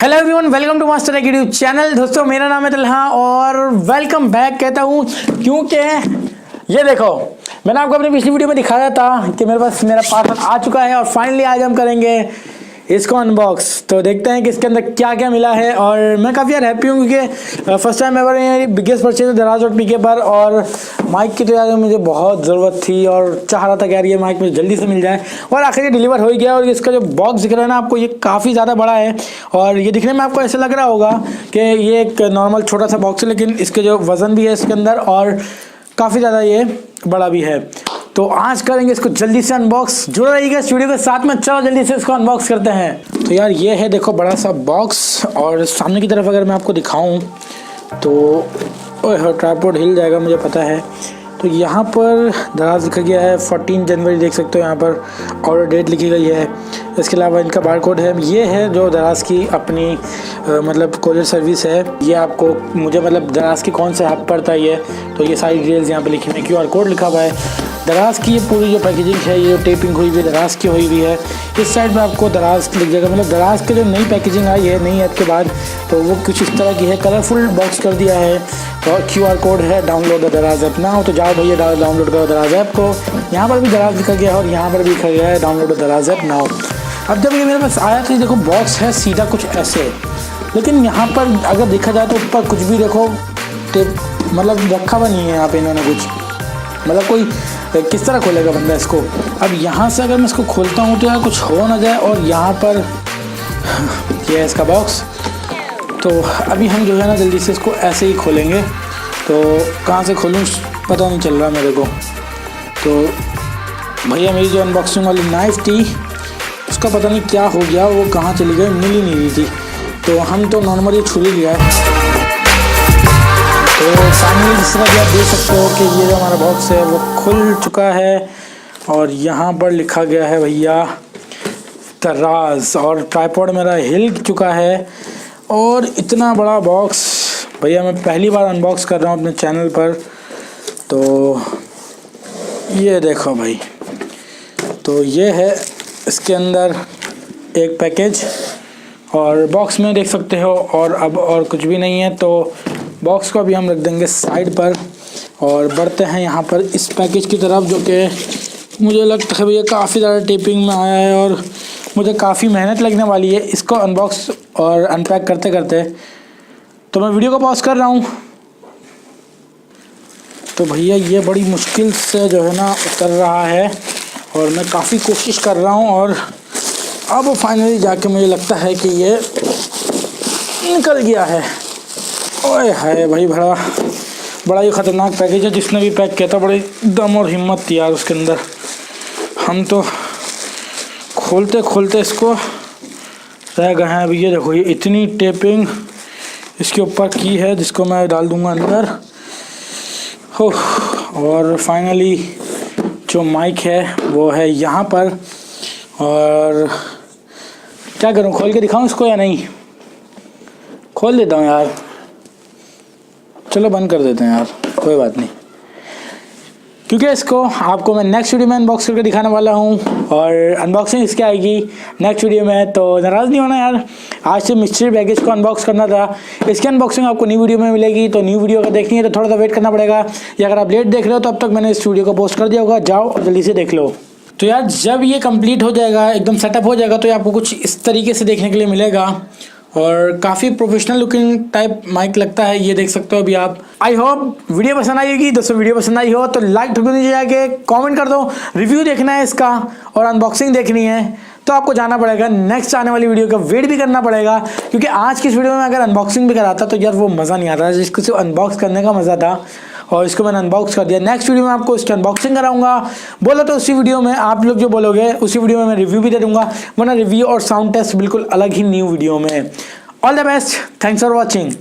Hello everyone, welcome to Mastertech YouTube channel. दोस्तों मेरा नाम है तलहा और वेलकम बैक कहता हूँ क्योंकि ये देखो, मैंने आपको अपनी पिछली वीडियो में दिखाया था कि मेरे पास मेरा पार्सल आ चुका है और फाइनली आज हम करेंगे इसको अनबॉक्स। तो देखते हैं कि इसके अंदर क्या क्या मिला है। और मैं काफ़ी यार हैप्पी हूँ क्योंकि फर्स्ट टाइम एवर ये बिगेस्ट परचेज है Daraz.pk पर। और माइक की तो यार मुझे बहुत ज़रूरत थी और चाह रहा था कि यार ये माइक मुझे जल्दी से मिल जाए और आखिर ये डिलीवर हो ही गया। और इसका जो बॉक्स दिख रहा है ना आपको, ये काफ़ी ज़्यादा बड़ा है और ये दिखने में आपको ऐसा लग रहा होगा कि ये एक नॉर्मल छोटा सा बॉक्स है, लेकिन इसके जो वज़न भी है इसके अंदर और काफ़ी ज़्यादा ये बड़ा भी है। तो आज करेंगे इसको जल्दी से अनबॉक्स। जुड़े रहिएगा इस वीडियो के साथ में। चलो जल्दी से इसको अनबॉक्स करते हैं। तो यार ये है देखो बड़ा सा बॉक्स और सामने की तरफ अगर मैं आपको दिखाऊं तो ओह ट्राइपॉड हिल जाएगा मुझे पता है। तो यहाँ पर दराज लिखा गया है 14 जनवरी, देख सकते हो यहाँ पर ऑर्डर डेट लिखी गई है। इसके अलावा इनका बारकोड है। ये है जो दराज की अपनी मतलब कोरियर सर्विस है। ये आपको मुझे मतलब दराज की कौन सा ऐप पड़ता है ये, तो ये सारी डिटेल्स यहाँ पे लिखी हुई है। QR कोड लिखा हुआ है। दराज की ये पूरी जो पैकेजिंग है, ये टेपिंग हुई हुई है दराज की हुई हुई है। इस साइड में आपको दराज लिख जाएगा, मतलब दराज की जो नई पैकेजिंग आई है नई ऐप के बाद, तो वो कुछ इस तरह की है। कलरफुल बॉक्स कर दिया है और QR कोड है डाउनलोड द दराज ऐप ना हो। तो जाओ भैया डाउनलोड करो दराज ऐप को। यहाँ पर भी दराज लिखा गया है और यहाँ पर भी लिखा गया है डाउनलोड द दराज ऐप ना हो। अब जब ये मेरे पास आया तो ये देखो बॉक्स है सीधा कुछ ऐसे, लेकिन यहाँ पर अगर देखा जाए तो ऊपर कुछ भी देखो मतलब रखा हुआ नहीं है यहाँ पे इन्होंने कुछ, मतलब कोई किस तरह खोलेगा बंदा इसको। अब यहाँ से अगर मैं इसको खोलता हूँ तो यार कुछ हो ना जाए। और यहाँ पर ये है इसका बॉक्स। तो अभी हम जो है ना जल्दी से इसको ऐसे ही खोलेंगे। तो कहाँ से खोलूँ पता नहीं चल रहा मेरे को। तो भैया मेरी जो अनबॉक्सिंग वाली नाइफ़ थी उसका पता नहीं क्या हो गया, वो कहाँ चली गई, मिल ही नहीं रही थी। तो हम तो नॉर्मली छुरी लिया है। तो फाइनली जिस तरह कि आप देख सकते हो कि ये जो हमारा बॉक्स है वो खुल चुका है और यहाँ पर लिखा गया है भैया दराज। और ट्राइपॉड मेरा हिल चुका है और इतना बड़ा बॉक्स भैया मैं पहली बार अनबॉक्स कर रहा हूँ अपने चैनल पर। तो ये देखो भाई, तो ये है इसके अंदर एक पैकेज और बॉक्स में देख सकते हो। और अब और कुछ भी नहीं है, तो बॉक्स को अभी हम रख देंगे साइड पर और बढ़ते हैं यहाँ पर इस पैकेज की तरफ, जो कि मुझे लगता है भैया काफ़ी ज़्यादा टेपिंग में आया है और मुझे काफ़ी मेहनत लगने वाली है इसको अनबॉक्स और अनपैक करते करते। तो मैं वीडियो को पॉज कर रहा हूँ। तो भैया ये बड़ी मुश्किल से जो है ना उतर रहा है और मैं काफ़ी कोशिश कर रहा हूँ और अब फाइनली जाके मुझे लगता है कि ये निकल गया है। ओए हाय भाई, बड़ा ही ख़तरनाक पैकेज है। जिसने भी पैक किया था बड़ी दम और हिम्मत थी यार उसके अंदर। हम तो खोलते खोलते इसको रह गए हैं। अभी ये देखो, ये इतनी टेपिंग इसके ऊपर की है जिसको मैं डाल दूंगा अंदर। और फाइनली जो माइक है वो है यहाँ पर। और क्या करूँ, खोल के दिखाऊँ इसको या नहीं? खोल देता हूँ यार, चलो बंद कर देते हैं यार, कोई बात नहीं, क्योंकि इसको आपको मैं नेक्स्ट वीडियो में अनबॉक्स करके दिखाने वाला हूँ और अनबॉक्सिंग इसकी आएगी नेक्स्ट वीडियो में। तो नाराज़ नहीं होना यार, आज से मिस्ट्री पैकेज को अनबॉक्स करना था। इसकी अनबॉक्सिंग आपको न्यू वीडियो में मिलेगी। तो न्यू वीडियो अगर देखनी है तो थोड़ा सा वेट करना पड़ेगा, या अगर आप लेट देख रहे हो तो अब तक मैंने इस वीडियो को पोस्ट कर दिया होगा, जाओ और जल्दी से देख लो। तो यार जब ये कंप्लीट हो जाएगा, एकदम सेटअप हो जाएगा, तो ये आपको कुछ इस तरीके से देखने के लिए मिलेगा और काफ़ी प्रोफेशनल लुकिंग टाइप माइक लगता है। ये देख सकते हो अभी आप। आई होप वीडियो पसंद आई होगी। दोस्तों वीडियो पसंद आई हो तो लाइक ठोक दीजिए, जाके कमेंट कर दो। रिव्यू देखना है इसका और अनबॉक्सिंग देखनी है तो आपको जाना पड़ेगा नेक्स्ट आने वाली वीडियो का वेट भी करना पड़ेगा, क्योंकि आज की इस वीडियो में अगर अनबॉक्सिंग भी कराता तो यार वो मज़ा नहीं आता जिसको सिर्फ अनबॉक्स करने का मज़ा था। और इसको मैंने अनबॉक्स कर दिया। नेक्स्ट वीडियो में आपको इसकी अनबॉक्सिंग कराऊंगा। बोलो तो उसी वीडियो में आप लोग जो बोलोगे उसी वीडियो में मैं रिव्यू भी दे दूंगा, वरना रिव्यू और साउंड टेस्ट बिल्कुल अलग ही न्यू वीडियो में। All the best, thanks for watching.